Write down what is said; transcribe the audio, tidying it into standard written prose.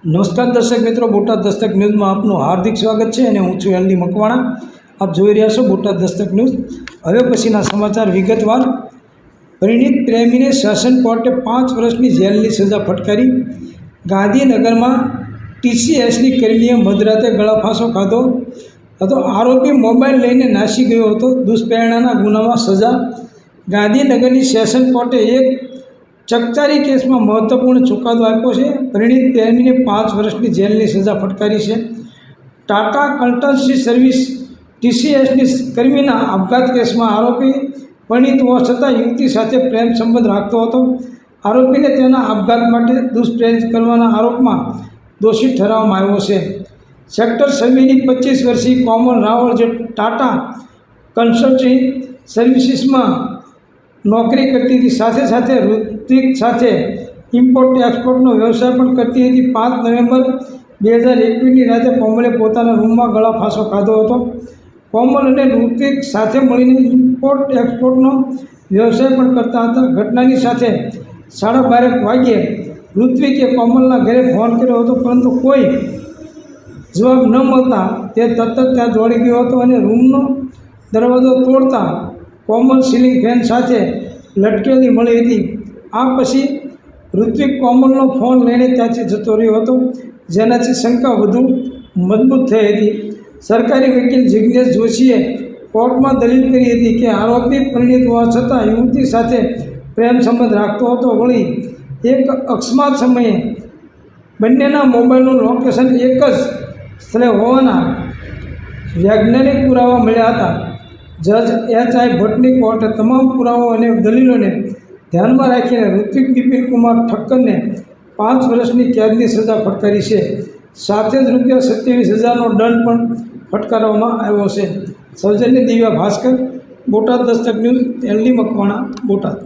નમસ્કાર દર્શક મિત્રો, બોટાદ દસ્તક ન્યૂઝમાં આપનું હાર્દિક સ્વાગત છે અને હું છું એલડી મકવાણા. આપ જોઈ રહ્યા છો બોટાદ દસ્તક ન્યૂઝ. હવે પછીના સમાચાર વિગતવાર. પરિણીત પ્રેમીને સેશન કોર્ટે 5 વર્ષની જેલની સજા ફટકારી. ગાંધીનગરમાં ટીસીએસની કર્મીએ મધરાતે ગળાફાંસો ખાધો હતો. આરોપી મોબાઈલ લઈને નાસી ગયો હતો. દુષ્પ્રેરણાના ગુનામાં સજા. ગાંધીનગરની સેશન કોર્ટે એક ચકચારી કેસમાં મહત્વપૂર્ણ ચુકાદો આપ્યો છે. પરિણીત પ્રેમીને 5 વર્ષની જેલની સજા ફટકારી છે. ટાટા કન્સલ્ટન્સી સર્વિસ ટીસીએસની કર્મીના આપઘાત કેસમાં આરોપી પરિણીત હોવા છતાં યુવતી સાથે પ્રેમ સંબંધ રાખતો હતો. આરોપીને તેના આપઘાત માટે દુષ્પ્રેરિત કરવાના આરોપમાં દોષિત ઠરાવવામાં આવ્યો છે. સેક્ટર 26ની 25 વર્ષીય કોમલ રાવળ જે ટાટા કન્સલ્ટન્સી સર્વિસીસમાં નોકરી કરતી હતી, સાથે સાથે ઋત્વિક સાથે ઇમ્પોર્ટ એક્સપોર્ટનો વ્યવસાય પણ કરતી હતી. 5 નવેમ્બર 2021ની રાતે કોમલે પોતાના રૂમમાં ગળાફાંસો ખાધો હતો. કોમલ અને ઋત્વિક સાથે મળીને ઇમ્પોર્ટ એક્સપોર્ટનો વ્યવસાય પણ કરતા હતા. ઘટનાની સાથે 12:30 વાગ્યે ઋત્વિકે કોમલના ઘરે ફોન કર્યો હતો, પરંતુ કોઈ જવાબ ન મળતા તે તરત જ ત્યાં દોડી ગયો હતો અને રૂમનો દરવાજો તોડતા કોમલ સીલિંગ ફેન સાથે લટકેલી મળી હતી. આ પછી ઋત્વિક કોમલનો ફોન લઈને ત્યાંથી જતો રહ્યો હતો, જેનાથી શંકા વધુ મજબૂત થઈ હતી. સરકારી વકીલ જિગ્નેશ જોશીએ કોર્ટમાં દલીલ કરી હતી કે આરોપી પરિણીત હોવા છતાં યુવતી સાથે પ્રેમ સંબંધ રાખતો હતો. વળી એક અકસ્માત સમયે બંનેના મોબાઈલનું લોકેશન એક જ સ્થળે હોવાના વૈજ્ઞાનિક પુરાવા મળ્યા હતા. જજ એચ.આઈ. ભટ્ટની કોર્ટે તમામ પુરાવાઓ અને દલીલોને ધ્યાનમાં રાખીને ઋત્વિક બિપિન કુમાર ઠક્કરને 5 વર્ષની કેદની સજા ફટકારી છે. સાથે જ ₹27,000નો દંડ પણ ફટકારવામાં આવ્યો છે. સૌજન્ય દિવ્યા ભાસ્કર, બોટાદ દસ્તક ન્યૂઝ, એલડી મકવાણા, બોટાદ.